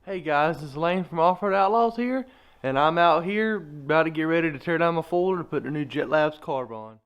Hey guys, this is Laine from Offroad Outlaws here, and I'm out here about to get ready to tear down my folder to put the new Lab Carb on.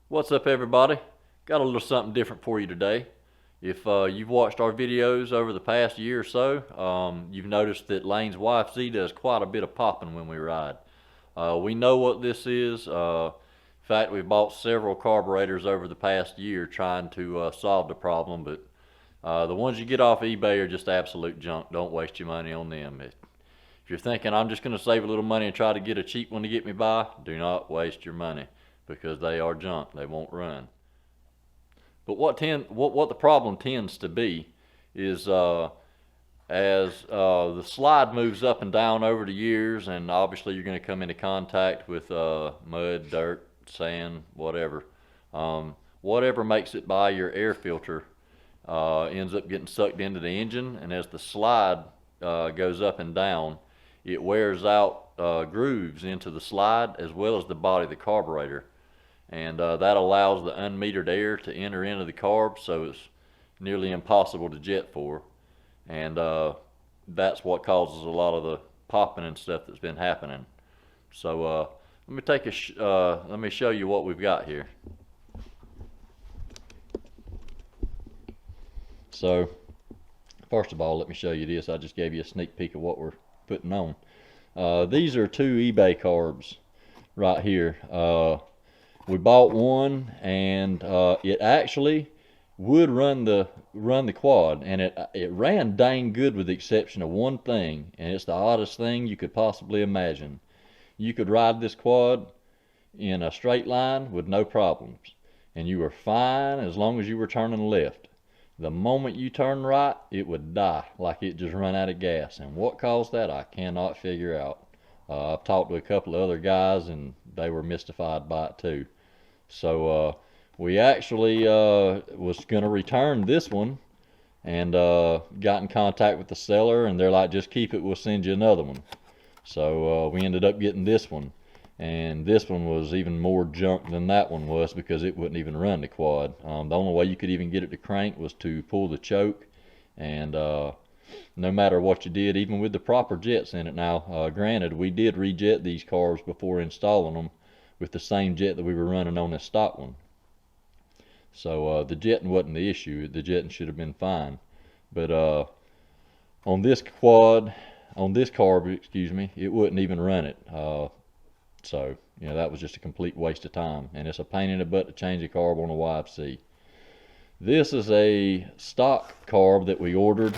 What's up, everybody? Got a little something different for you today. If you've watched our videos over the past year or so, you've noticed that Laine's wife Z does quite a bit of popping when we ride. We know what this is. In fact, we've bought several carburetors over the past year trying to solve the problem, but the ones you get off eBay are just absolute junk. Don't waste your money on them. If you're thinking, I'm just going to save a little money and try to get a cheap one to get me by, do not waste your money, because they are junk. They won't run. But what the problem tends to be is as the slide moves up and down over the years, and obviously you're going to come into contact with mud, dirt, sand, whatever. Whatever makes it by your air filter ends up getting sucked into the engine, and as the slide goes up and down, it wears out grooves into the slide as well as the body of the carburetor. And that allows the unmetered air to enter into the carb, so it's nearly impossible to jet for. And that's what causes a lot of the popping and stuff that's been happening. So let me show you what we've got here. So first of all, let me show you this. I just gave you a sneak peek of what we're putting on. These are two eBay carbs right here. We bought one, and it actually would run the quad, and it ran dang good with the exception of one thing, and it's the oddest thing you could possibly imagine. You could ride this quad in a straight line with no problems, and you were fine as long as you were turning left. The moment you turn right, it would die like it just run out of gas, and what caused that I cannot figure out. I've talked to a couple of other guys, and they were mystified by it too. So we actually was going to return this one, and got in contact with the seller, and they're like, just keep it, we'll send you another one. So we ended up getting this one, and this one was even more junk than that one was because it wouldn't even run the quad. The only way you could even get it to crank was to pull the choke, and no matter what you did, even with the proper jets in it. Now granted, we did rejet these carbs before installing them with the same jet that we were running on this stock one. So the jetting wasn't the issue. The jetting should have been fine. But on this carb, excuse me, it wouldn't even run it. So, you know, that was just a complete waste of time. And it's a pain in the butt to change a carb on a YFC. This is a stock carb that we ordered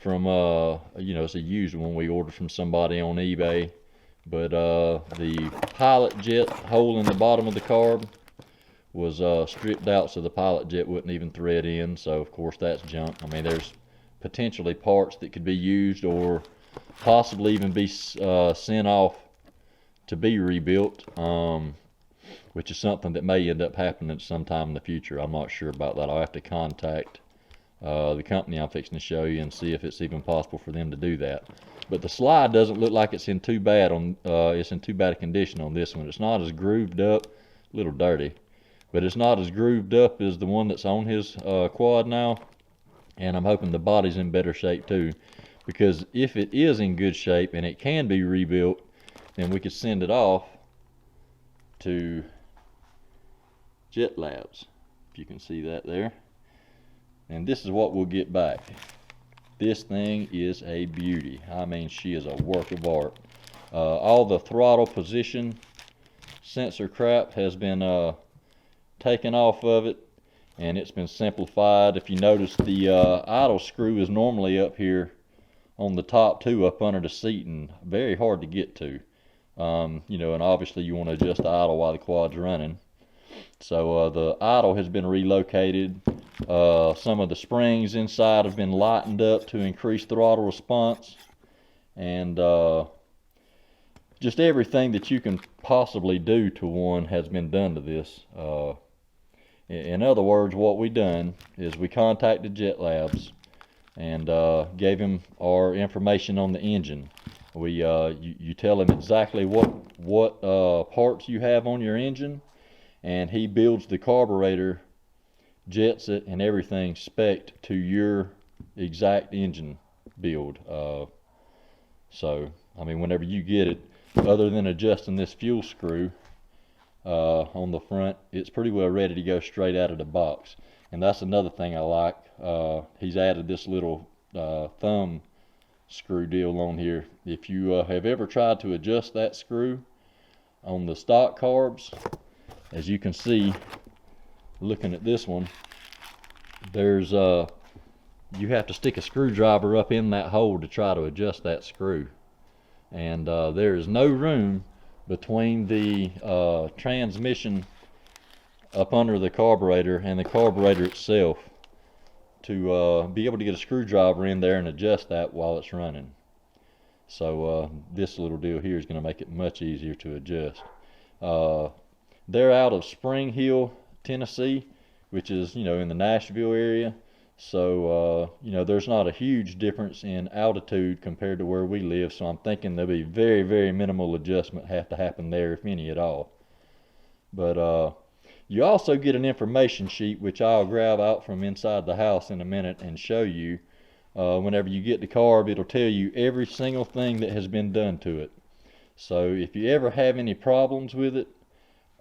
from, you know, it's a used one we ordered from somebody on eBay. But the pilot jet hole in the bottom of the carb was stripped out, so the pilot jet wouldn't even thread in. So of course that's junk. I mean, there's potentially parts that could be used or possibly even be sent off to be rebuilt, which is something that may end up happening sometime in the future. I'm not sure about that. I'll have to contact the company I'm fixing to show you and see if it's even possible for them to do that. But the slide doesn't look like it's in too bad it's in too bad a condition on this one. It's not as grooved up, a little dirty, but it's not as grooved up as the one that's on his quad now. And I'm hoping the body's in better shape too, because if it is in good shape and it can be rebuilt, then we could send it off to Jet Labs, if you can see that there. And this is what we'll get back. This thing is a beauty. I mean, she is a work of art. All the throttle position sensor crap has been taken off of it, and it's been simplified. If you notice, the idle screw is normally up here on the top too, up under the seat, and very hard to get to. You know, and obviously you want to adjust the idle while the quad's running. So the idle has been relocated. Some of the springs inside have been lightened up to increase throttle response, and just everything that you can possibly do to one has been done to this. In other words, what we done is we contacted Jet Labs and gave him our information on the engine. You tell him exactly what parts you have on your engine, and he builds the carburetor, jets it, and everything spec'd to your exact engine build. So, I mean, whenever you get it, other than adjusting this fuel screw on the front, it's pretty well ready to go straight out of the box. And that's another thing I like. He's added this little thumb screw deal on here. If you have ever tried to adjust that screw on the stock carbs, as you can see looking at this one, there's you have to stick a screwdriver up in that hole to try to adjust that screw, and there is no room between the transmission up under the carburetor and the carburetor itself to be able to get a screwdriver in there and adjust that while it's running. So this little deal here is going to make it much easier to adjust. They're out of Spring Hill, Tennessee, which is, you know, in the Nashville area. So, you know, there's not a huge difference in altitude compared to where we live. So I'm thinking there'll be very, very minimal adjustment have to happen there, if any at all. But you also get an information sheet, which I'll grab out from inside the house in a minute and show you. Whenever you get the carb, it'll tell you every single thing that has been done to it. So if you ever have any problems with it,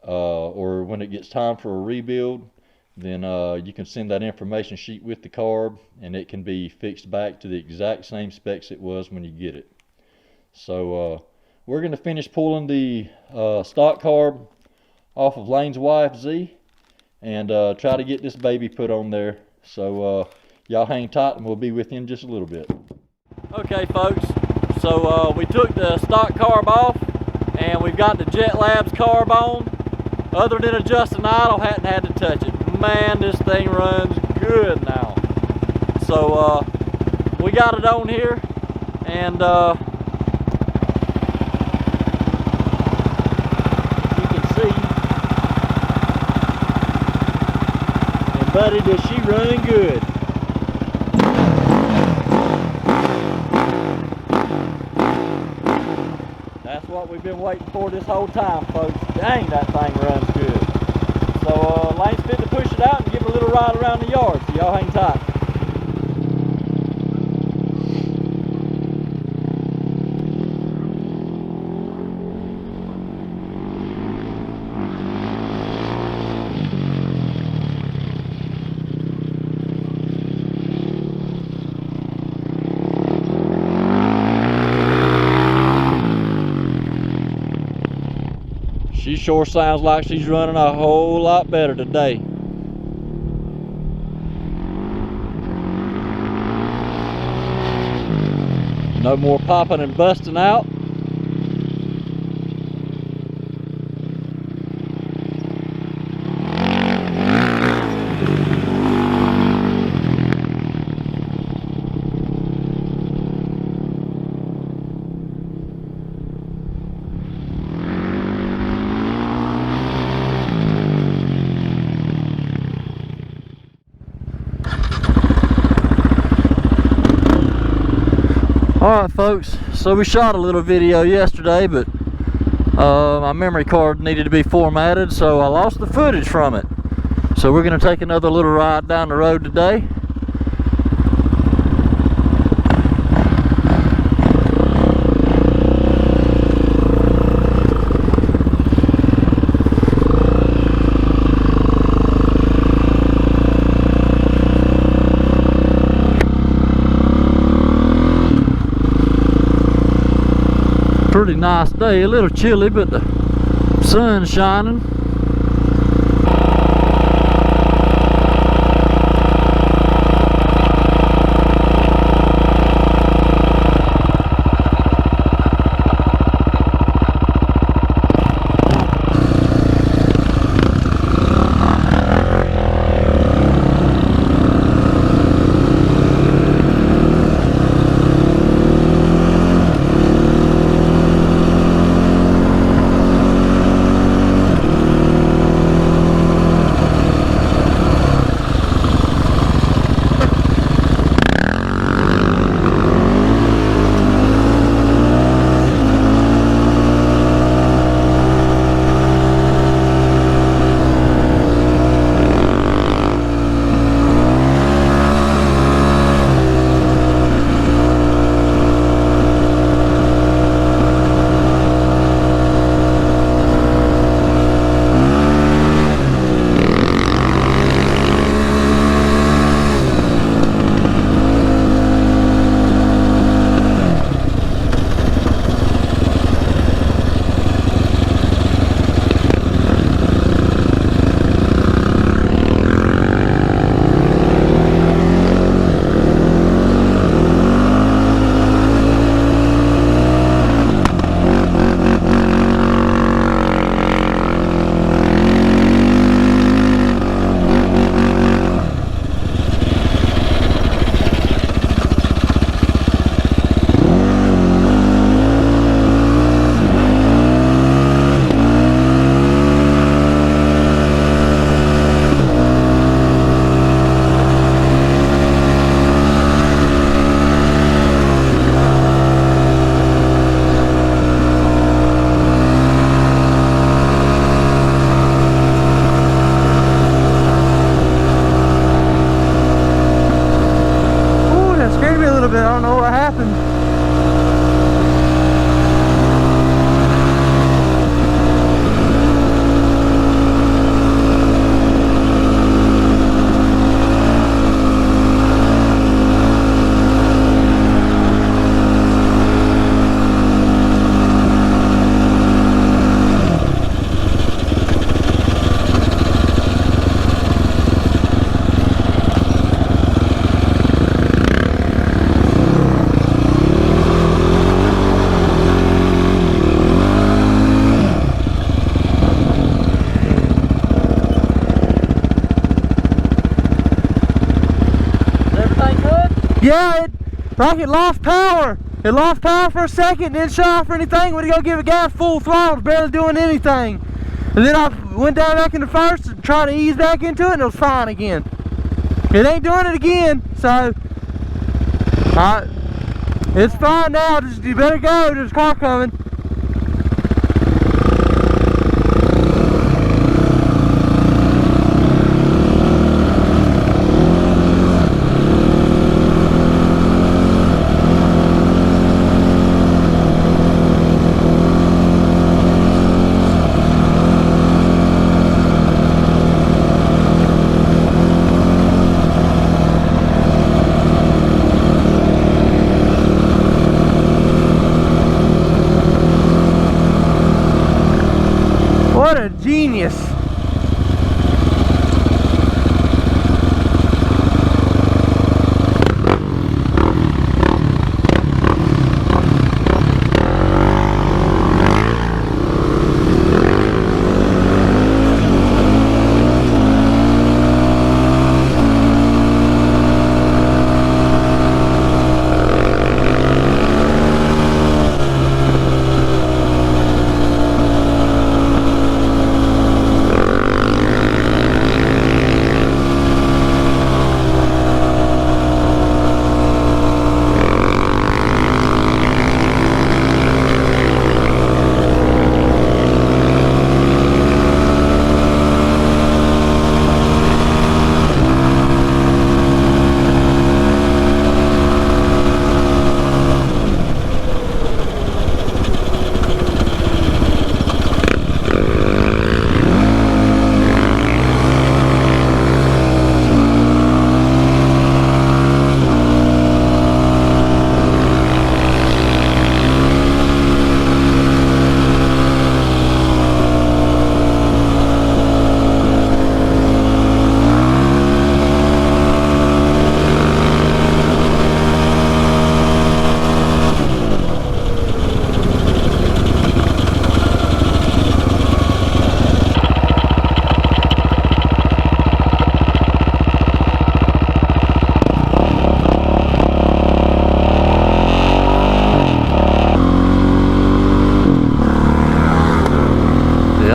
or when it gets time for a rebuild, then you can send that information sheet with the carb, and it can be fixed back to the exact same specs it was when you get it. So we're going to finish pulling the stock carb off of Laine's wife Z, and try to get this baby put on there. So y'all hang tight, and we'll be with you in just a little bit. Okay, folks, so we took the stock carb off, and we've got the Jet Labs carb on. Other than adjusting idle, hadn't had to touch it. Man, this thing runs good now. So we got it on here, and you can see, and buddy, does she run good. That's what we've been waiting for this whole time, folks. Dang, that thing runs good. So Laine's fit to push it out and give it a little ride around the yard, so y'all hang tight. She sure sounds like she's running a whole lot better today. No more popping and busting out. Alright folks, so we shot a little video yesterday, but my memory card needed to be formatted, so I lost the footage from it. So we're going to take another little ride down the road today. Pretty nice day, a little chilly, but the sun's shining. of it. I don't know what happened. Yeah, it lost power. It lost power for a second, didn't shut off or anything. Went to go give a gas full throttle, barely doing anything. And then I went down back into first and tried to ease back into it, and it was fine again. It ain't doing it again, so it's fine now. Just you better go. There's a car coming. What a genius.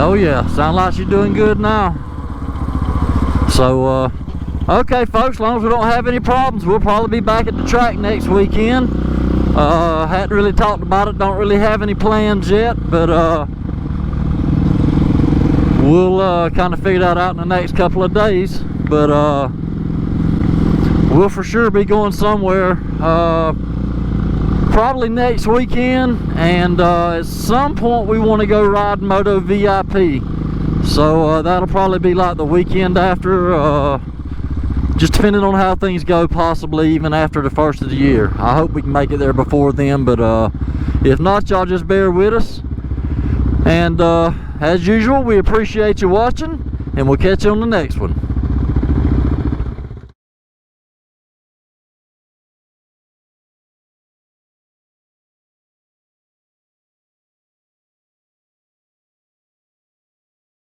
Oh yeah, sound like you're doing good now. So okay folks, as long as we don't have any problems, we'll probably be back at the track next weekend. Hadn't really talked about it, don't really have any plans yet, but we'll kind of figure that out in the next couple of days. But we'll for sure be going somewhere probably next weekend, and at some point we want to go ride Moto VIP, so that'll probably be like the weekend after, just depending on how things go, possibly even after the first of the year. I hope we can make it there before then, but if not, y'all just bear with us. And as usual, we appreciate you watching, and we'll catch you on the next one.